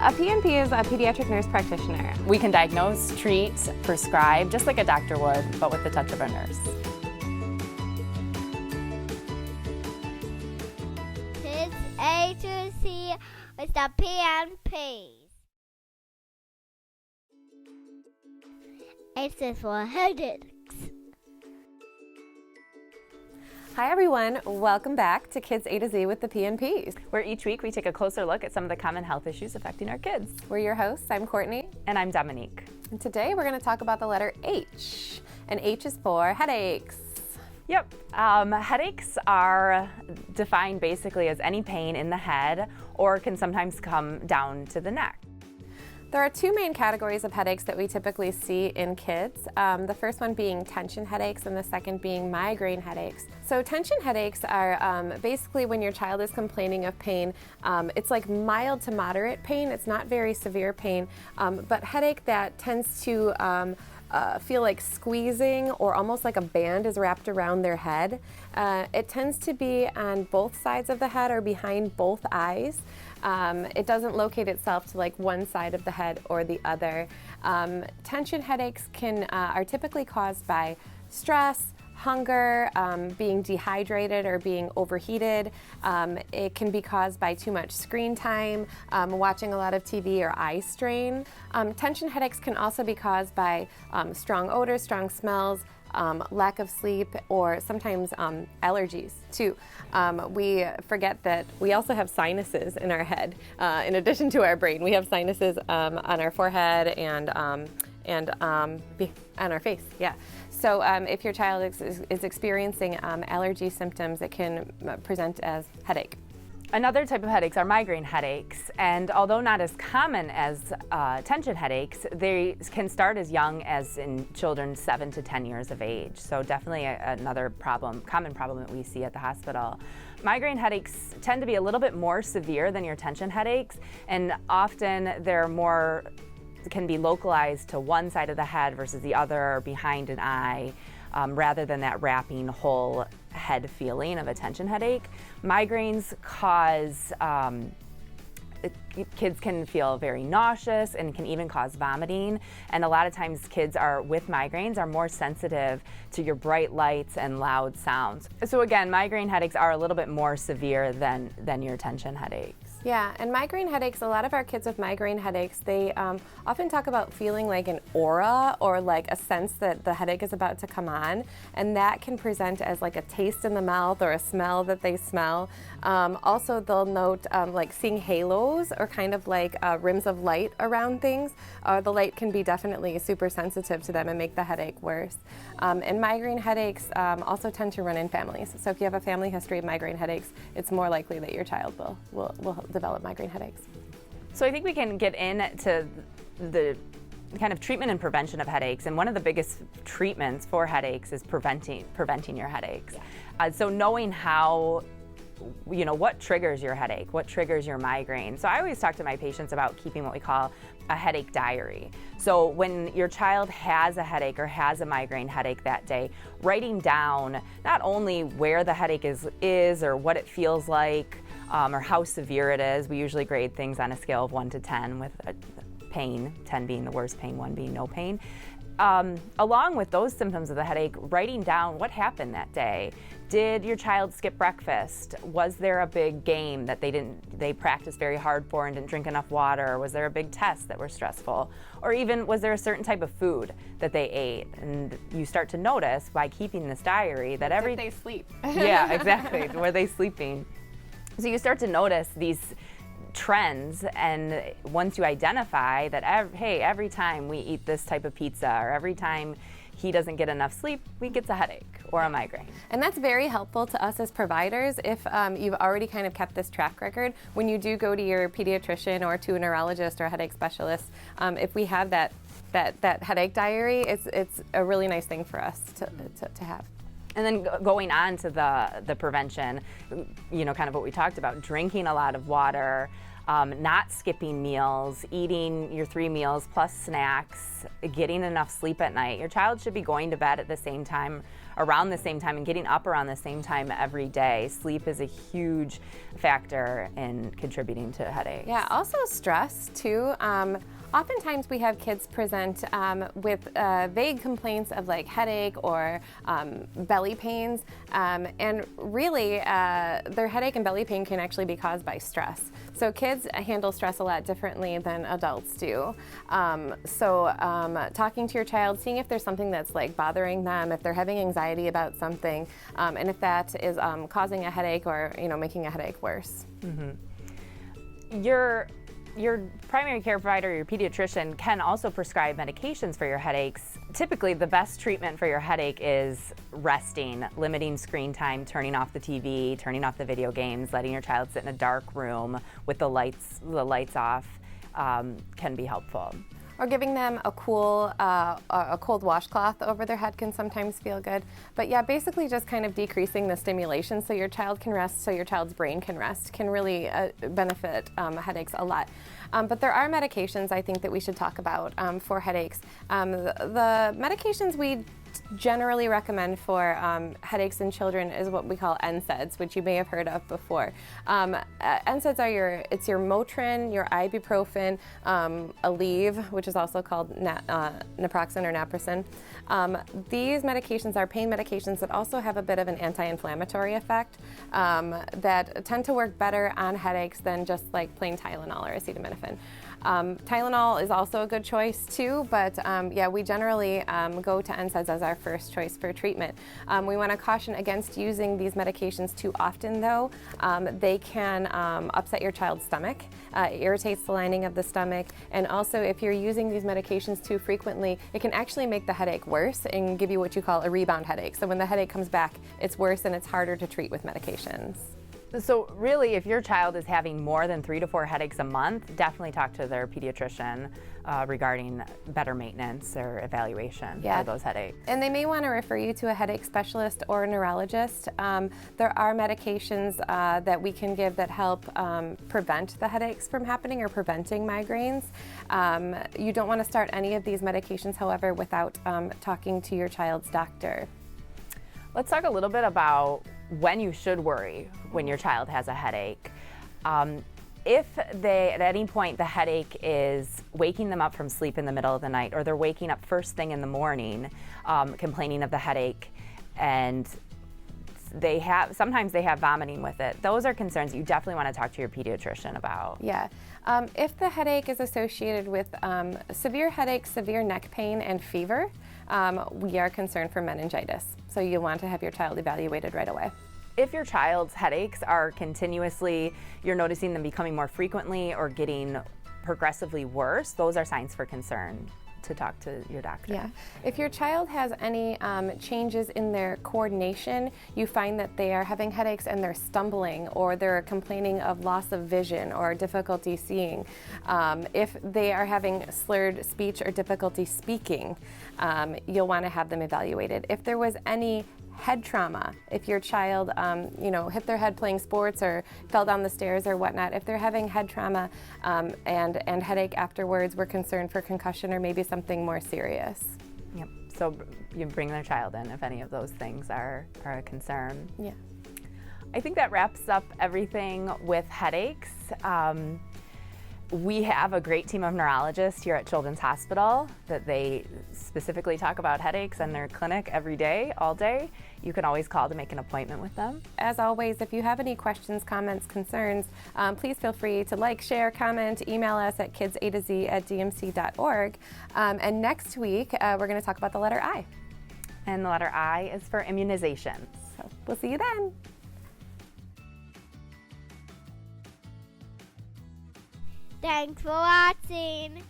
A PNP is a pediatric nurse practitioner. We can diagnose, treat, prescribe, just like a doctor would, but with the touch of a nurse. Kids A to C with the PNPs. H is for headaches. Hi everyone, welcome back to Kids A to Z with the PNPs. Where each week we take a closer look at some of the common health issues affecting our kids. We're your hosts, I'm Courtney. And I'm Dominique. And today we're going to talk about the letter H. And H is for headaches. Yep, headaches are defined basically as any pain in the head or can sometimes come down to the neck. There are two main categories of headaches that we typically see in kids. The first one being tension headaches and the second being migraine headaches. So tension headaches are basically when your child is complaining of pain. It's like mild to moderate pain. It's not very severe pain, but headache that tends to feel like squeezing or almost like a band is wrapped around their head. It tends to be on both sides of the head or behind both eyes. It doesn't locate itself to like one side of the head or the other. Tension headaches are typically caused by stress, hunger, being dehydrated or being overheated. It can be caused by too much screen time, watching a lot of TV or eye strain. Tension headaches can also be caused by strong odors, strong smells, lack of sleep, or sometimes allergies too. We forget that we also have sinuses in our head. In addition to our brain, we have sinuses on our forehead and on our face. Yeah. So if your child is experiencing allergy symptoms, it can present as headache. Another type of headaches are migraine headaches, and although not as common as tension headaches, they can start as young as in children 7 to 10 years of age. So definitely another common problem that we see at the hospital. Migraine headaches tend to be a little bit more severe than your tension headaches, and often can be localized to one side of the head versus the other or behind an eye. Rather than that wrapping whole head feeling of a tension headache. Migraines cause, kids can feel very nauseous and can even cause vomiting. And a lot of times kids with migraines are more sensitive to your bright lights and loud sounds. So again, migraine headaches are a little bit more severe than your tension headaches. Yeah, and migraine headaches, a lot of our kids with migraine headaches, they often talk about feeling like an aura or like a sense that the headache is about to come on, and that can present as like a taste in the mouth or a smell that they smell. Also, they'll note like seeing halos or kind of like rims of light around things. The light can be definitely super sensitive to them and make the headache worse. And migraine headaches also tend to run in families. So if you have a family history of migraine headaches, it's more likely that your child will develop migraine headaches. So I think we can get into the kind of treatment and prevention of headaches, and one of the biggest treatments for headaches is preventing your headaches. So knowing what triggers your headache, what triggers your migraine. So I always talk to my patients about keeping what we call a headache diary. So when your child has a headache or has a migraine headache that day, writing down not only where the headache is or what it feels like, or how severe it is. We usually grade things on a scale of 1 to 10 with pain, 10 being the worst pain, 1 being no pain. Along with those symptoms of the headache, writing down what happened that day. Did your child skip breakfast? Was there a big game that they practiced very hard for and didn't drink enough water? Was there a big test that were stressful? Or even was there a certain type of food that they ate? And you start to notice by keeping this diary that Did they sleep? Yeah, exactly. Were they sleeping? So you start to notice these trends, and once you identify that, every time we eat this type of pizza or every time he doesn't get enough sleep, he gets a headache or a migraine. And that's very helpful to us as providers if you've already kind of kept this track record. When you do go to your pediatrician or to a neurologist or a headache specialist, if we have that headache diary, it's a really nice thing for us to have. And then going on to the prevention, kind of what we talked about, drinking a lot of water, not skipping meals, eating your 3 meals plus snacks, getting enough sleep at night. Your child should be going to bed at the same time, around the same time, and getting up around the same time every day. Sleep is a huge factor in contributing to headaches. Yeah, also stress too. Oftentimes we have kids present with vague complaints of like headache or belly pains, and really their headache and belly pain can actually be caused by stress. So kids handle stress a lot differently than adults do. Talking to your child, seeing if there's something that's like bothering them, if they're having anxiety about something, and if that is causing a headache or making a headache worse. Mm-hmm. Your primary care provider, your pediatrician, can also prescribe medications for your headaches. Typically, the best treatment for your headache is resting, limiting screen time, turning off the TV, turning off the video games, letting your child sit in a dark room with the lights off can be helpful. Or giving them a cold washcloth over their head can sometimes feel good. But yeah, basically just kind of decreasing the stimulation so your child can rest, so your child's brain can rest, can really benefit headaches a lot. But there are medications I think that we should talk about for headaches. The medications we generally recommend for headaches in children is what we call NSAIDs, which you may have heard of before. NSAIDs are your Motrin, your ibuprofen, Aleve, which is also called naproxen or naproxen. These medications are pain medications that also have a bit of an anti-inflammatory effect that tend to work better on headaches than just like plain Tylenol or acetaminophen. Tylenol is also a good choice too, but yeah, we generally go to NSAIDs as our first choice for treatment. We want to caution against using these medications too often though. They can upset your child's stomach, it irritates the lining of the stomach, and also if you're using these medications too frequently, it can actually make the headache worse and give you what you call a rebound headache. So when the headache comes back, it's worse and it's harder to treat with medications. So really, if your child is having more than 3 to 4 headaches a month, definitely talk to their pediatrician regarding better maintenance or evaluation for those headaches. And they may want to refer you to a headache specialist or a neurologist. There are medications that we can give that help prevent the headaches from happening or preventing migraines. You don't want to start any of these medications, however, without talking to your child's doctor. Let's talk a little bit about when you should worry when your child has a headache. If at any point the headache is waking them up from sleep in the middle of the night, or they're waking up first thing in the morning complaining of the headache, and sometimes they have vomiting with it, those are concerns that you definitely want to talk to your pediatrician about. Yeah. If the headache is associated with severe headache, severe neck pain, and fever, we are concerned for meningitis. So you'll want to have your child evaluated right away. If your child's headaches are continuously, you're noticing them becoming more frequently or getting progressively worse, those are signs for concern to talk to your doctor. Yeah. If your child has any changes in their coordination, you find that they are having headaches and they're stumbling, or they're complaining of loss of vision or difficulty seeing. If they are having slurred speech or difficulty speaking, you'll want to have them evaluated. If there was any head trauma, if your child hit their head playing sports or fell down the stairs or whatnot, if they're having head trauma and headache afterwards, we're concerned for concussion or maybe something more serious. Yep. So you bring their child in if any of those things are a concern. Yeah. I think that wraps up everything with headaches. We have a great team of neurologists here at Children's Hospital that they specifically talk about headaches in their clinic every day, all day. You can always call to make an appointment with them. As always, if you have any questions, comments, concerns, please feel free to like, share, comment, email us at kidsa2z@dmc.org. And next week, we're going to talk about the letter I. And the letter I is for immunizations. So we'll see you then. Thanks for watching.